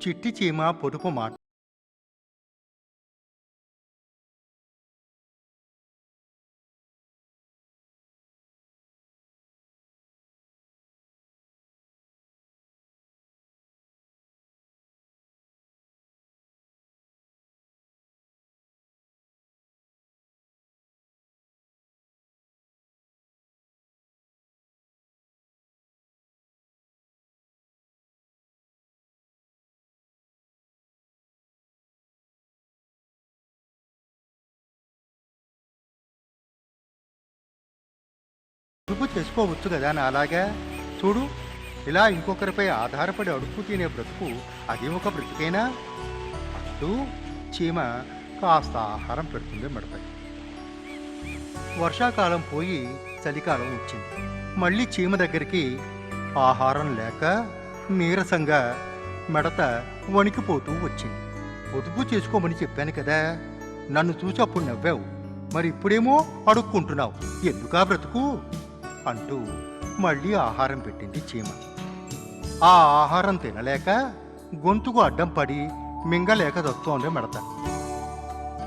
చిట్టి చీమ పొదుపు మాట. పొదుపు చేసుకోవచ్చు కదా నాలాగా. చూడు, ఇలా ఇంకొకరిపై ఆధారపడి అడుక్కు తినే బ్రతుకు అది ఒక బ్రతుకేనా అంటూ చీమ కాస్త ఆహారం పెడుతుంది మిడతకి. వర్షాకాలం పోయి చలికాలం వచ్చింది. మళ్ళీ చీమ దగ్గరికి ఆహారం లేక నీరసంగా మిడత వణికిపోతూ వచ్చింది. పొదుపు చేసుకోమని చెప్పాను కదా, నన్ను చూసి అప్పుడు నవ్వావు, మరి ఇప్పుడేమో అడుక్కుంటున్నావు, ఎందుకా బ్రతుకు అంటూ మళ్ళీ ఆహారం పెట్టింది చీమ. ఆ ఆహారం తినలేక గొంతుకు అడ్డం పడి మింగలేక దొస్తోంది మిడత.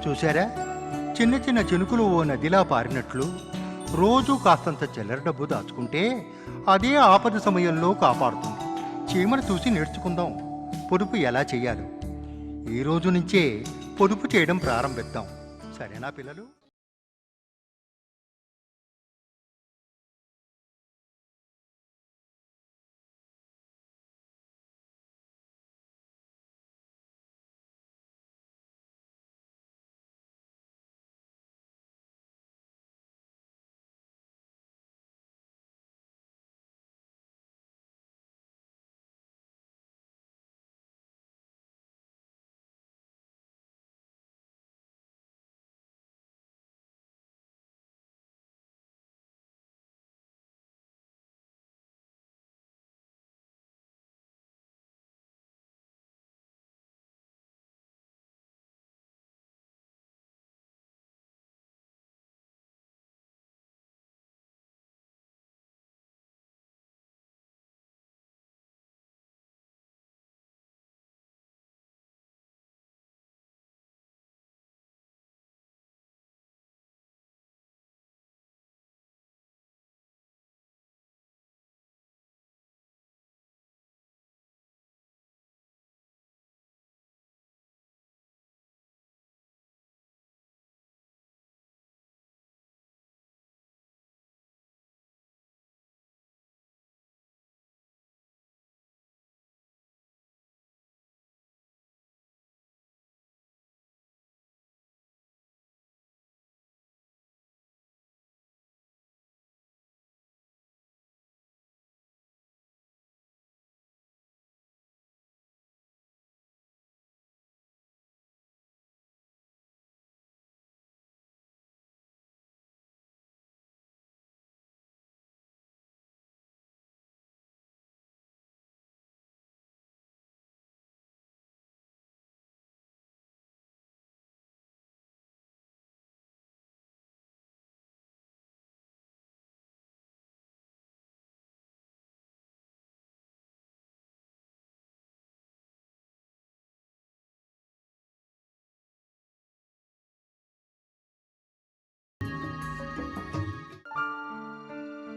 చూశారా, చిన్న చిన్న చినుకులు ఓ నదిలా పారినట్లు రోజు కాస్తంత చిల్లర డబ్బు దాచుకుంటే అదే ఆపద సమయంలో కాపాడుతుంది. చీమను చూసి నేర్చుకుందాం పొదుపు ఎలా చెయ్యాలో. ఈ రోజు నుంచే పొదుపు చేయడం ప్రారంభిద్దాం, సరేనా పిల్లలు?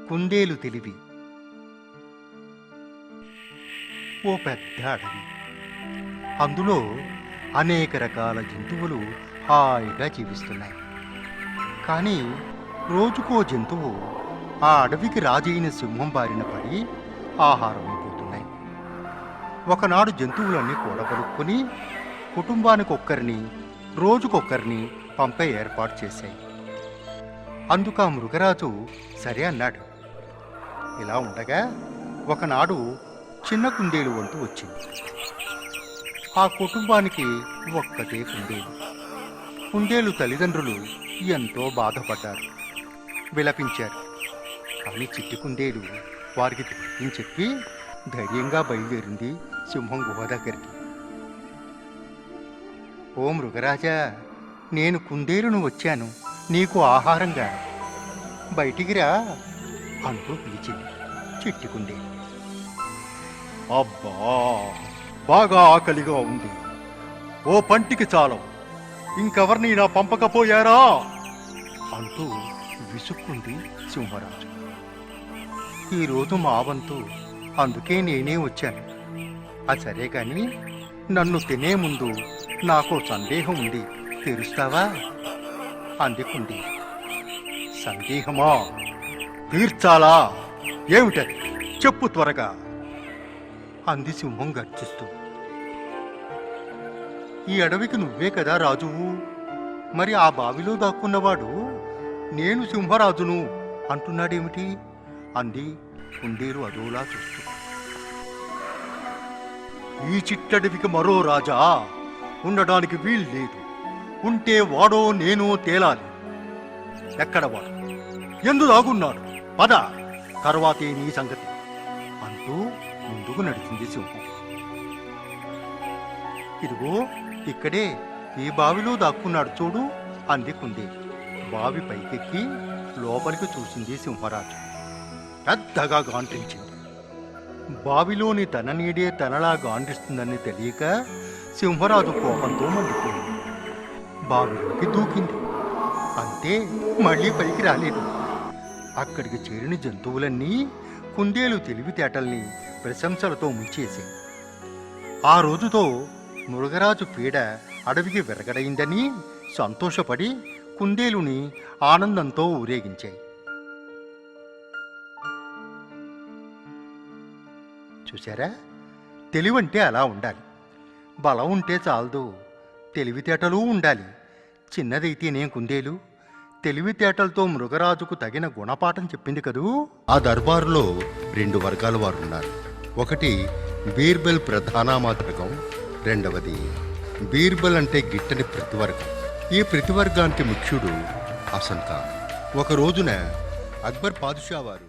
కుందేలు తెలివి. ఓ పెద్ద అడవి, అందులో అనేక రకాల జంతువులు హాయిగా జీవిస్తున్నాయి. కానీ రోజుకో జంతువు ఆ అడవికి రాజైన సింహం బారిన పడి ఆహారం అయిపోతున్నాయి. ఒకనాడు జంతువులన్నీ కూడబలుక్కుని కుటుంబానికి ఒక్కరిని రోజుకొక్కరిని పంపే ఏర్పాటు చేశాయి. అందుకు ఆ మృగరాజు సరే అన్నాడు. ఇలా ఉండగా ఒకనాడు చిన్న కుందేలు వంతు వచ్చింది. ఆ కుటుంబానికి ఒక్కటే కుందేలు. కుందేలు తల్లిదండ్రులు ఎంతో బాధపడ్డారు, విలపించారు. కానీ చిట్టి కుందేలు వారికి ధైర్యం చెప్పి ధైర్యంగా బయలుదేరింది సింహం గుహ దగ్గరికి. ఓ మృగరాజా, నేను కుందేలును వచ్చాను నీకు ఆహారంగా, బయటికి రా అంటూ పిలిచింది చిట్టి కుందేలు. అబ్బా, బాగా ఆకలిగా ఉంది. ఓ పంటికి చాలం, ఇంకెవరిని నా పంపకపోయారా అంటూ విసుక్కుంది సింహరాజు. ఈరోజు మా వంతు, అందుకే నేనే వచ్చాను. అది సరే కాని నన్ను తినే ముందు నాకు సందేహం ఉంది, తీరుస్తావా అందుకుంది. సందేహమా? తీర్చాలా? ఏమిటది చెప్పు త్వరగా అంది సింహం గర్జిస్తూ. ఈ అడవికి నువ్వే కదా రాజువు, మరి ఆ బావిలో దాక్కున్నవాడు నేను సింహరాజును అంటున్నాడేమిటి అంది కుందేలు అదోలా చూస్తూ. ఈ చిట్టడవికి మరో రాజా ఉండడానికి వీల్లేదు. ఉంటే వాడో నేనో తేలాలి. ఎక్కడ వాడు, ఎందు దాగున్నాడు, పద, తర్వాతే నీ సంగతి అంటూ ముందుకు నడిచింది సింహం. ఇదిగో ఇక్కడే ఈ బావిలో దాక్కున్నాడు చూడు అంది కుందేలు. బావి పైకెక్కి లోపలికి చూసింది సింహరాజు. పెద్దగా గాండ్రించింది. బావిలోని తన నీడే తనలా గాండ్రిస్తుందని తెలియక సింహరాజు కోపంతో మండిపోయింది. బావిలోకి దూకింది. అంతే, మళ్ళీ పైకి రాలేదు. అక్కడికి చేరిన జంతువులన్నీ కుందేలు తెలివితేటల్ని ప్రశంసలతో ముంచేశాయి. ఆ రోజుతో మృగరాజు పీడ అడవికి విరగడైందని సంతోషపడి కుందేలుని ఆనందంతో ఊరేగించాయి. చూశారా, తెలివంటే అలా ఉండాలి. బలం ఉంటే చాలదు, తెలివితేటలు ఉండాలి. చిన్నదైతేనేం కుందేలు, తెలివితేటలతో మృగరాజుకు తగిన గుణపాఠం చెప్పింది కదూ. ఆ దర్బారులో 2 వర్గాల వారు ఉన్నారు. ఒకటి బీర్బల్ ప్రధానామాత్రకం, రెండవది బీర్బల్ అంటే గిట్టని ప్రతివర్గం. ఈ ప్రతివర్గానికి ముఖ్యుడు హసన్ ఖాన్. ఒక రోజున అక్బర్ పాదుషా వారు